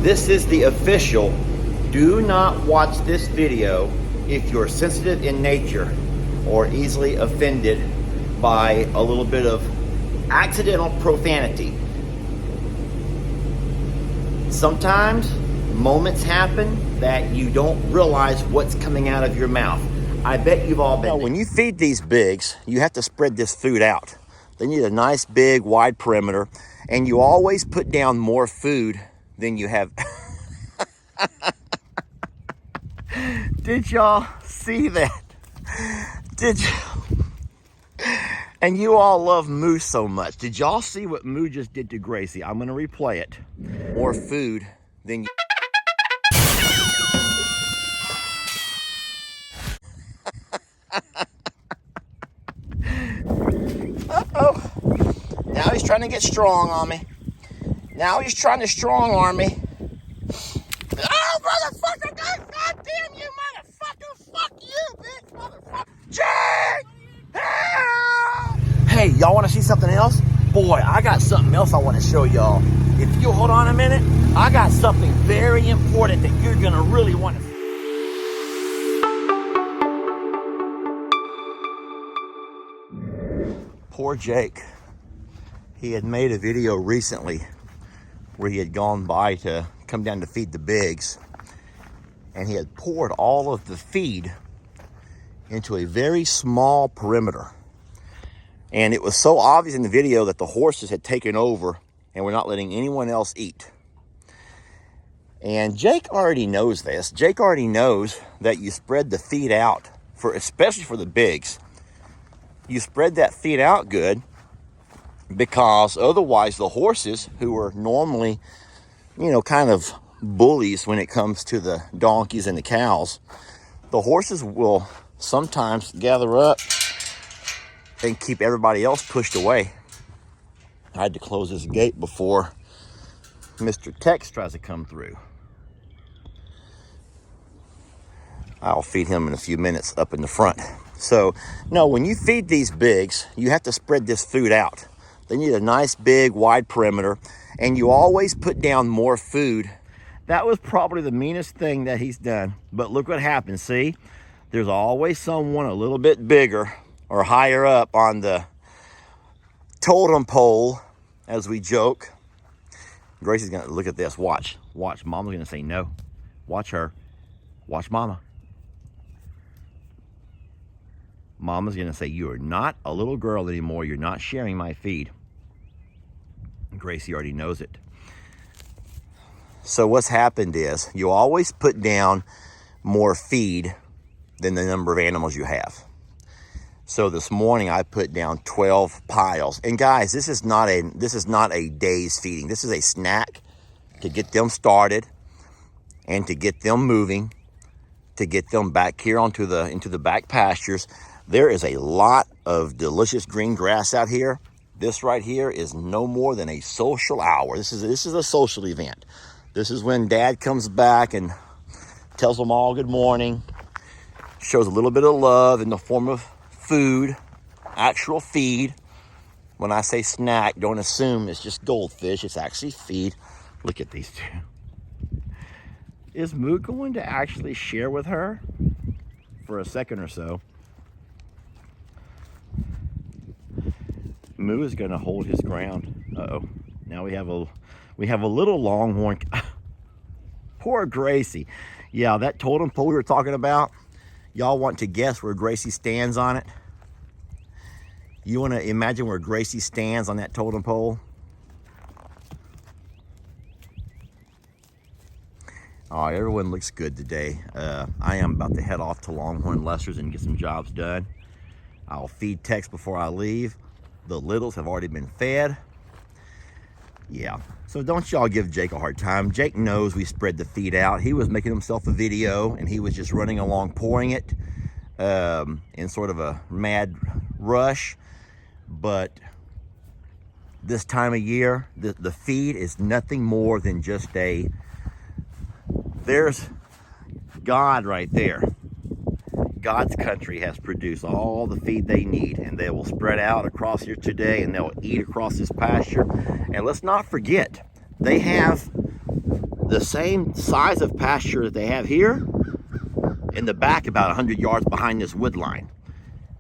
This is the official. Do not watch this video if you're sensitive in nature or easily offended by a little bit of accidental profanity. Sometimes moments happen that you don't realize what's coming out of your mouth. I bet you've all been there. When you feed these bigs, you have to spread this food out. They need a nice big wide perimeter, and you always put down more food than you have. Did y'all see that? Did you? And you all love Moo so much. Did y'all see what Moo just did to Gracie? I'm gonna replay it. More food than you. Uh-oh. Now he's trying to get strong on me. Now he's trying to strong arm me. Oh, motherfucker! God damn you, motherfucker! Fuck you, bitch, motherfucker! Jake! Help! Hey, y'all want to see something else? Boy, I got something else I want to show y'all. If you hold on a minute, I got something very important that you're gonna really want to see. Poor Jake. He had made a video recently where he had gone by to come down to feed the bigs, and he had poured all of the feed into a very small perimeter. And it was so obvious in the video that the horses had taken over and were not letting anyone else eat. And Jake already knows this. Jake already knows that you spread the feed out, especially for the bigs. You spread that feed out good, because otherwise the horses, who are normally, kind of bullies when it comes to the donkeys and the cows, the horses will sometimes gather up and keep everybody else pushed away. I had to close this gate before Mr. Tex tries to come through. I'll feed him in a few minutes up in the front. So, no, when you feed these bigs, you have to spread this food out. They need a nice big wide perimeter, and you always put down more food. That was probably the meanest thing that he's done, but look what happens. See, there's always someone a little bit bigger or higher up on the totem pole, as we joke. Gracie's gonna look at this. Watch. Mama's gonna say no. Watch her. Watch Mama. Mama's gonna say, you are not a little girl anymore. You're not sharing my feed. Gracie already knows it. So what's happened is you always put down more feed than the number of animals you have. So this morning I put down 12 piles. And guys, this is not a day's feeding. This is a snack to get them started and to get them moving, to get them back here into the back pastures. There is a lot of delicious green grass out here. This right here is no more than a social hour. This is a social event. This is when Dad comes back and tells them all good morning, shows a little bit of love in the form of food, actual feed. When I say snack, don't assume it's just goldfish. It's actually feed. Look at these two. Is Moo going to actually share with her for a second or so? Moo is going to hold his ground. Uh-oh. Now we have a little longhorn. Poor Gracie. Yeah, that totem pole we were talking about. Y'all want to guess where Gracie stands on it? You want to imagine where Gracie stands on that totem pole? Oh, everyone looks good today. I am about to head off to Longhorn Lester's and get some jobs done. I'll feed Tex before I leave. The littles have already been fed. Yeah, so don't y'all give Jake a hard time. Jake knows we spread the feed out. He was making himself a video, and he was just running along pouring it in sort of a mad rush. But this time of year, the feed is nothing more than just there's God right there. God's country has produced all the feed they need, and they will spread out across here today, and they'll eat across this pasture. And let's not forget, they have the same size of pasture that they have here in the back, about 100 yards behind this wood line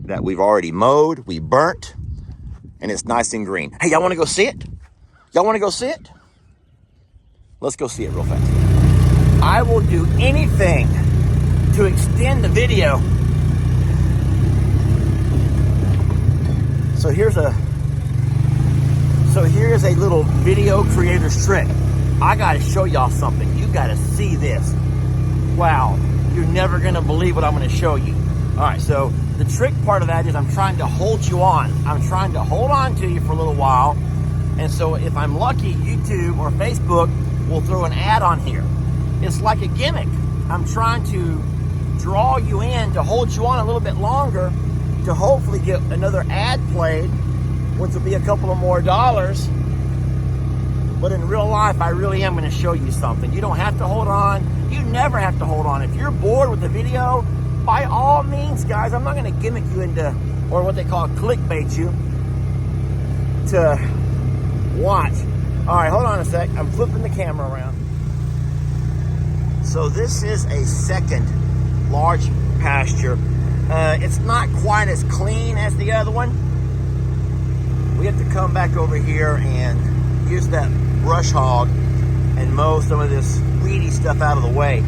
that we've already mowed, we burnt, and it's nice and green. Hey, y'all want to go see it? Y'all want to go see it? Let's go see it real fast. I will do anything to extend the video. So here's a little video creator's trick. I gotta show y'all something. You gotta see this. Wow, you're never gonna believe what I'm gonna show you. All right, so the trick part of that is I'm trying to hold you on. I'm trying to hold on to you for a little while. And so if I'm lucky, YouTube or Facebook will throw an ad on here. It's like a gimmick. I'm trying to draw you in to hold you on a little bit longer to hopefully get another ad played, which will be a couple of more dollars. But in real life, I really am going to show you something. You don't have to hold on. You never have to hold on. If you're bored with the video, by all means, guys, I'm not going to gimmick you into, or what they call clickbait you, to watch. All right, hold on a sec. I'm flipping the camera around. So this is a second large pasture. It's not quite as clean as the other one. We have to come back over here and use that brush hog and mow some of this weedy stuff out of the way.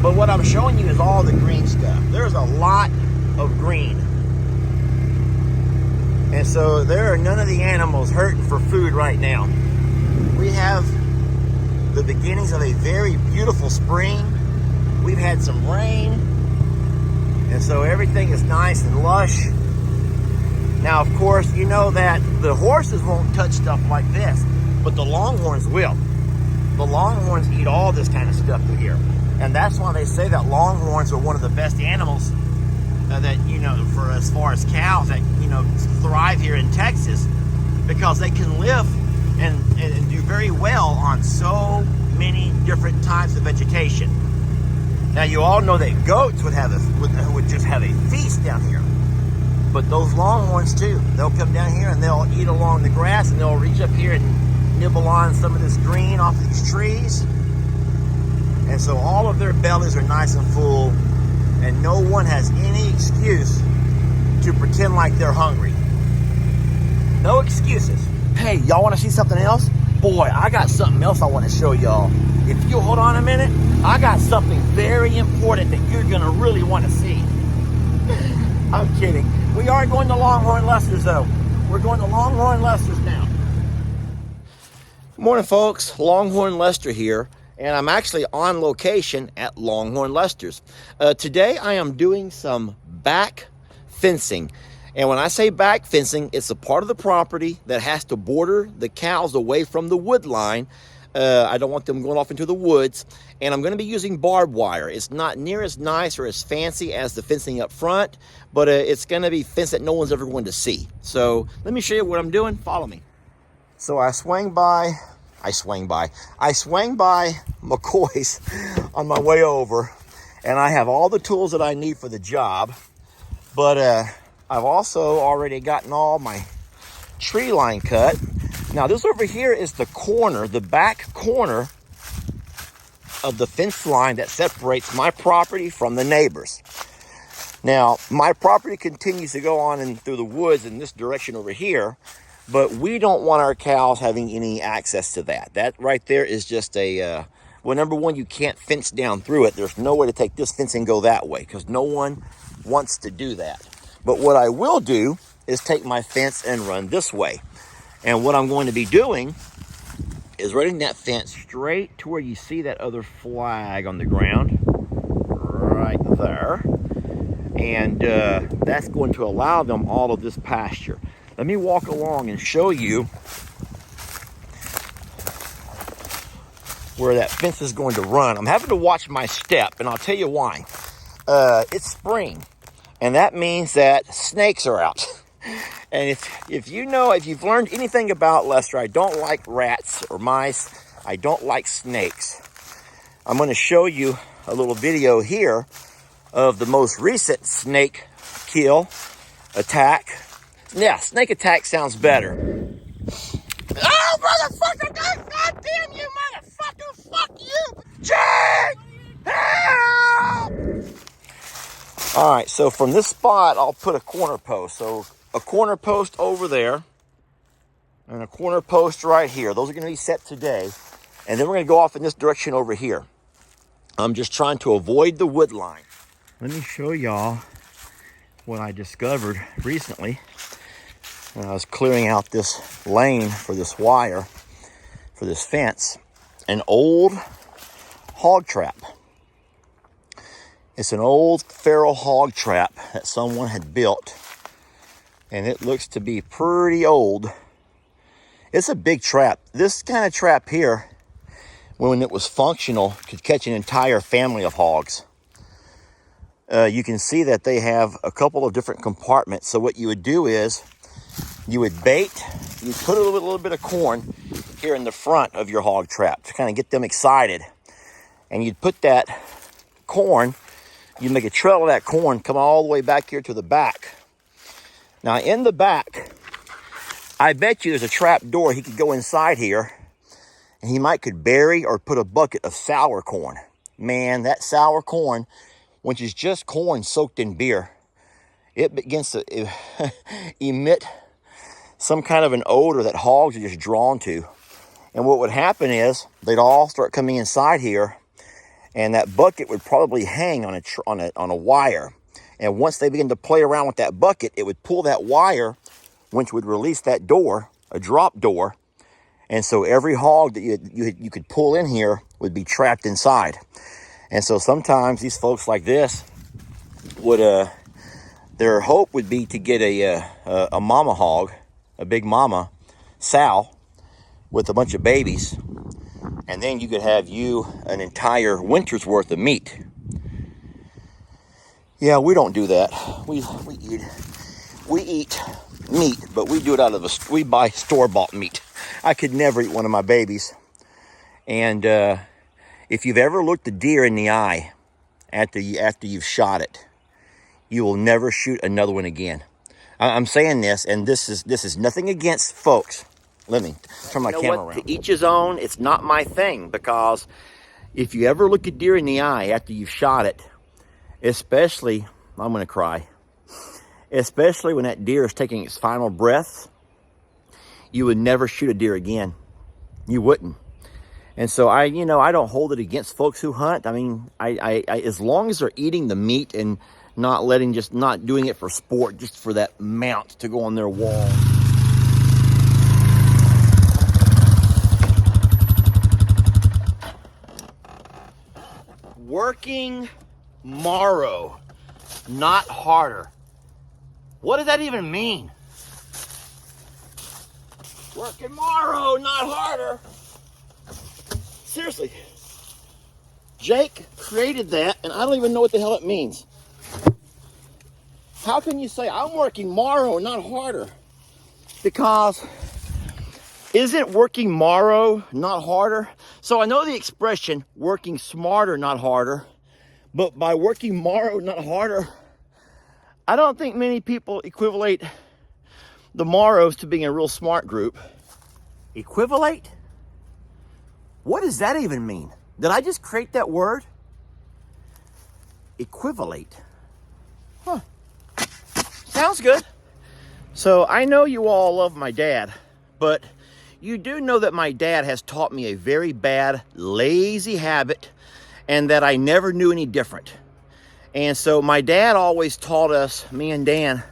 But what I'm showing you is all the green stuff. There's a lot of green. And so there are none of the animals hurting for food right now. We have the beginnings of a very beautiful spring. We've had some rain. And so everything is nice and lush. Now, of course, you know that the horses won't touch stuff like this, but the longhorns will. The longhorns eat all this kind of stuff through here. And that's why they say that longhorns are one of the best animals that, you know, for as far as cows that, you know, thrive here in Texas, because they can live and do very well on so many different types of vegetation. Now, you all know that goats would just have a feast down here. But those longhorns too, they'll come down here and they'll eat along the grass, and they'll reach up here and nibble on some of this green off of these trees. And so all of their bellies are nice and full, and no one has any excuse to pretend like they're hungry. No excuses. Hey, y'all want to see something else? Boy, I got something else I want to show y'all. If you hold on a minute, I got something very important that you're going to really want to see. I'm kidding. We are going to Longhorn Lester's, though. We're going to Longhorn Lester's now. Good morning, folks. Longhorn Lester here, and I'm actually on location at Longhorn Lester's. Today, I am doing some back fencing. And when I say back fencing, it's a part of the property that has to border the cows away from the wood line. I don't want them going off into the woods. And I'm going to be using barbed wire. It's not near as nice or as fancy as the fencing up front, but it's going to be fence that no one's ever going to see. So let me show you what I'm doing. Follow me. So I swang by McCoy's on my way over, and I have all the tools that I need for the job. But I've also already gotten all my tree line cut. Now this over here is the corner, the back corner of the fence line that separates my property from the neighbors. Now, my property continues to go on in through the woods in this direction over here, but we don't want our cows having any access to that. That right there is just a, well, number one, you can't fence down through it. There's no way to take this fence and go that way because no one wants to do that. But what I will do is take my fence and run this way. And what I'm going to be doing is running that fence straight to where you see that other flag on the ground, right there. And that's going to allow them all of this pasture. Let me walk along and show you where that fence is going to run. I'm having to watch my step, and I'll tell you why. It's spring, and that means that snakes are out. And if you've learned anything about Lester, I don't like rats or mice. I don't like snakes. I'm going to show you a little video here of the most recent snake kill attack. Yeah, snake attack sounds better. Oh, motherfucker! God damn you, motherfucker! Fuck you! All right, so from this spot, I'll put a corner post. So a corner post over there and a corner post right here. Those are going to be set today. And then we're going to go off in this direction over here. I'm just trying to avoid the wood line. Let me show y'all what I discovered recently when I was clearing out this lane for this wire, for this fence. An old hog trap. It's an old feral hog trap that someone had built, and it looks to be pretty old. It's a big trap. This kind of trap here, when it was functional, could catch an entire family of hogs. You can see that they have a couple of different compartments. So what you would do is you would bait, you put a little bit of corn here in the front of your hog trap to kind of get them excited. And you'd put that corn, you make a trail of that corn, come all the way back here to the back. Now in the back, I bet you there's a trap door. He could go inside here and he could bury or put a bucket of sour corn. Man, that sour corn, which is just corn soaked in beer, it begins to emit some kind of an odor that hogs are just drawn to. And what would happen is they'd all start coming inside here, and that bucket would probably hang on a wire. And once they begin to play around with that bucket, it would pull that wire, which would release that door, a drop door. And so every hog that you could pull in here would be trapped inside. And so sometimes these folks like this would, their hope would be to get a mama hog, a big mama sow with a bunch of babies. And then you could have an entire winter's worth of meat. Yeah, we don't do that. We eat meat, but we do it we buy store-bought meat. I could never eat one of my babies. And if you've ever looked a deer in the eye after you've shot it, you will never shoot another one again. I'm saying this, and this is nothing against folks. Let me turn my camera around. To each his own. It's not my thing, because if you ever look a deer in the eye after you've shot it, especially, I'm going to cry, especially when that deer is taking its final breaths, you would never shoot a deer again. You wouldn't. And so I don't hold it against folks who hunt. I mean, I as long as they're eating the meat and not doing it for sport, just for that mount to go on their wall. Working morrow, not harder. What does that even mean? Working morrow, not harder. Seriously. Jake created that, and I don't even know what the hell it means. How can you say, I'm working morrow, not harder? Because isn't working morrow not harder? So I know the expression, working smarter, not harder. But by working morrow, not harder, I don't think many people equivalate the morrows to being a real smart group. Equivalate? What does that even mean? Did I just create that word? Equivalate. Huh. Sounds good. So I know you all love my dad, but you do know that my dad has taught me a very bad, lazy habit, and that I never knew any different. And so my dad always taught us, me and Dan,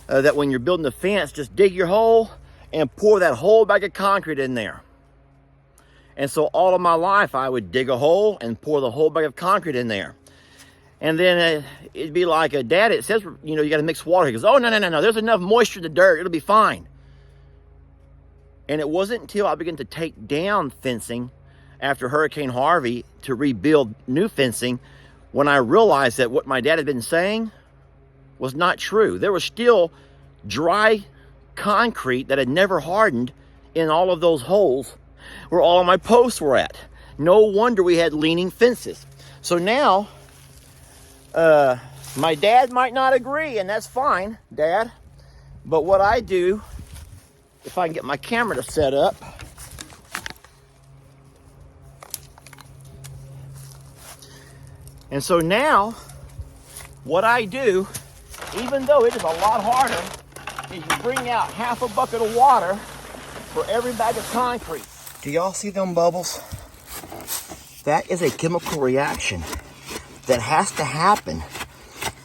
that when you're building a fence, just dig your hole and pour that whole bag of concrete in there. And so all of my life, I would dig a hole and pour the whole bag of concrete in there. And then it'd be like, Dad, it says, you got to mix water. He goes, oh, no, there's enough moisture in the dirt. It'll be fine. And it wasn't until I began to take down fencing after Hurricane Harvey to rebuild new fencing when I realized that what my dad had been saying was not true. There was still dry concrete that had never hardened in all of those holes where all of my posts were at. No wonder we had leaning fences. So now, my dad might not agree, and that's fine, Dad. But what I do, if I can get my camera to set up, and so now what I do, even though it is a lot harder, is you bring out half a bucket of water for every bag of concrete. Do y'all see them bubbles? That is a chemical reaction that has to happen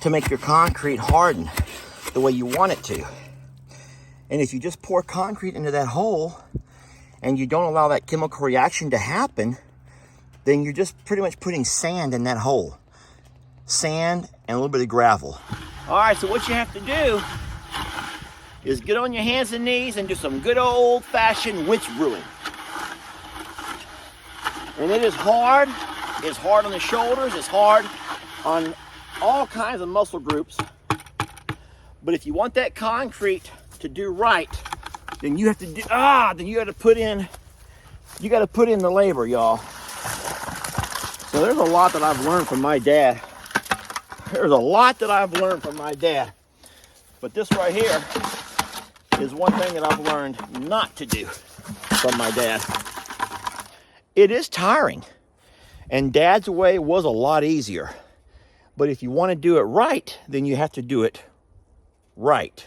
to make your concrete harden the way you want it to. And if you just pour concrete into that hole and you don't allow that chemical reaction to happen, then you're just pretty much putting sand in that hole. Sand and a little bit of gravel. All right, so what you have to do is get on your hands and knees and do some good old-fashioned witch brewing. And it is hard. It's hard on the shoulders. It's hard on all kinds of muscle groups. But if you want that concrete to do right, then you have to do, then you got to put in the labor, y'all. So there's a lot that I've learned from my dad. There's a lot that I've learned from my dad. But this right here is one thing that I've learned not to do from my dad. It is tiring. And Dad's way was a lot easier. But if you want to do it right, then you have to do it right.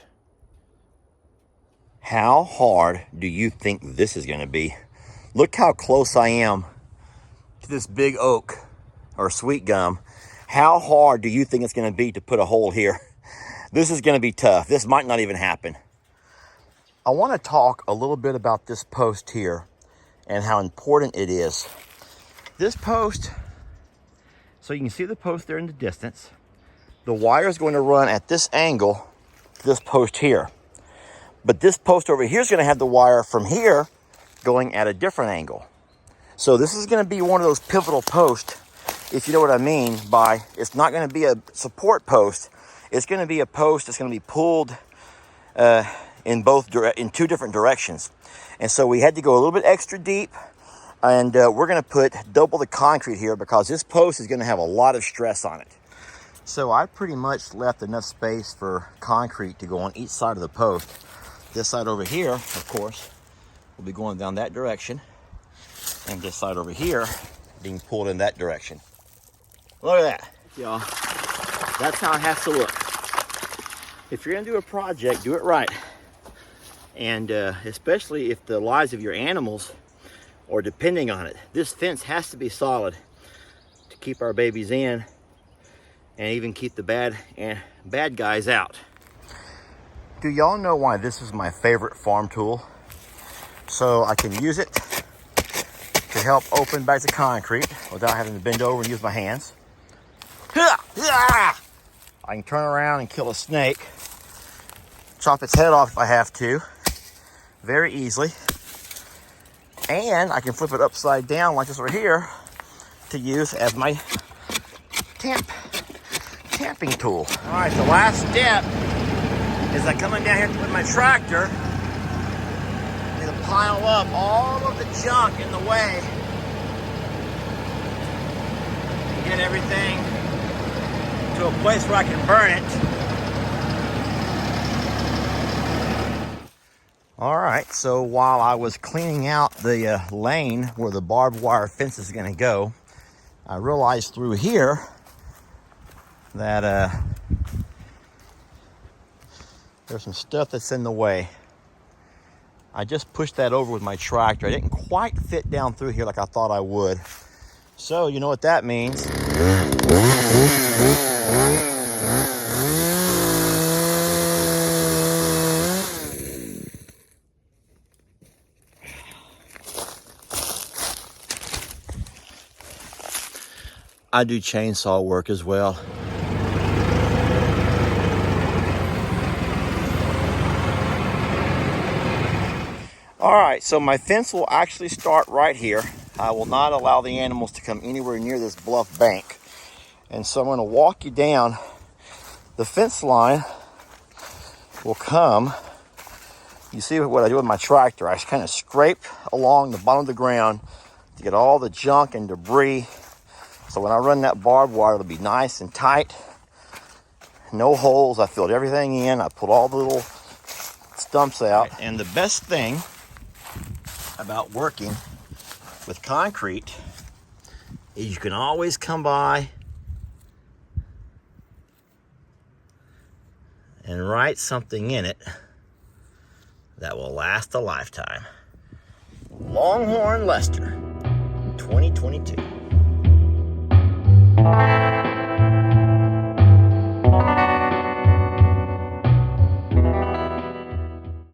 How hard do you think this is going to be? Look how close I am to this big oak or sweet gum. How hard do you think it's going to be to put a hole here? This is going to be tough. This might not even happen. I want to talk a little bit about this post here and how important it is. This post, so you can see the post there in the distance. The wire is going to run at this angle to this post here. But this post over here is going to have the wire from here going at a different angle. So this is going to be one of those pivotal posts, if you know what I mean by, it's not going to be a support post. It's going to be a post that's going to be pulled in two different directions. And so we had to go a little bit extra deep, and we're going to put double the concrete here because this post is going to have a lot of stress on it. So I pretty much left enough space for concrete to go on each side of the post. This side over here, of course, will be going down that direction, and this side over here being pulled in that direction. Look at that, y'all. That's how it has to look. If you're gonna do a project, do it right. And especially if the lives of your animals are depending on it. This fence has to be solid to keep our babies in and even keep the bad guys out. Do y'all know why this is my favorite farm tool? So I can use it to help open bags of concrete without having to bend over and use my hands. I can turn around and kill a snake, chop its head off if I have to, very easily. And I can flip it upside down like this right here to use as my tamping tool. All right, the last step is I'm coming down here with my tractor. I'm gonna pile up all of the junk in the way and get everything to a place where I can burn it. All right, so while I was cleaning out the lane where the barbed wire fence is gonna go, I realized through here that there's some stuff that's in the way. I just pushed that over with my tractor. I didn't quite fit down through here like I thought I would. So you know what that means. I do chainsaw work as well. All right, so my fence will actually start right here. I will not allow the animals to come anywhere near this bluff bank. And so I'm going to walk you down. The fence line will come. You see what I do with my tractor. I just kind of scrape along the bottom of the ground to get all the junk and debris. So when I run that barbed wire, it'll be nice and tight. No holes. I filled everything in. I pulled all the little stumps out. And the best thing about working with concrete is you can always come by and write something in it that will last a lifetime. Longhorn Lester, 2022.